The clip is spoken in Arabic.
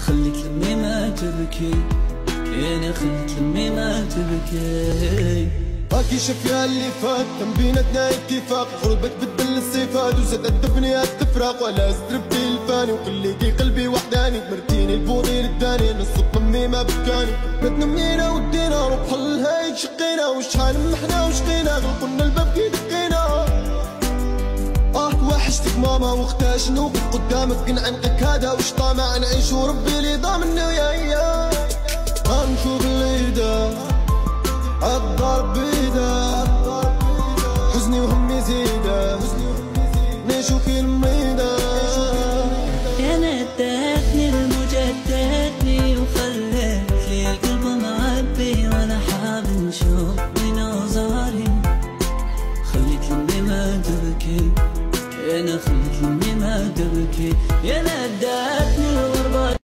خليك لمي ما تبكي، يعني خليك لمي ما تبكي. باقي شفيا اللي فات كان بيناتنا اتفاق، غربة تبدل الصفات وزادت الدنيا تفراق، ولا زدربتي الفاني وخليتي قلبي وحداني، مرتيني البوضي للداني نص امي ما بكاني، بيتنا منينا ودينا روح الهيك شقينا، وشحال محنا وشقينا غلقنا الباب كي دقينا. وحشتك ماما واختها شنو قدامك نعنقك هذا وش طامع نعيش وربي اللي ضامن وياي.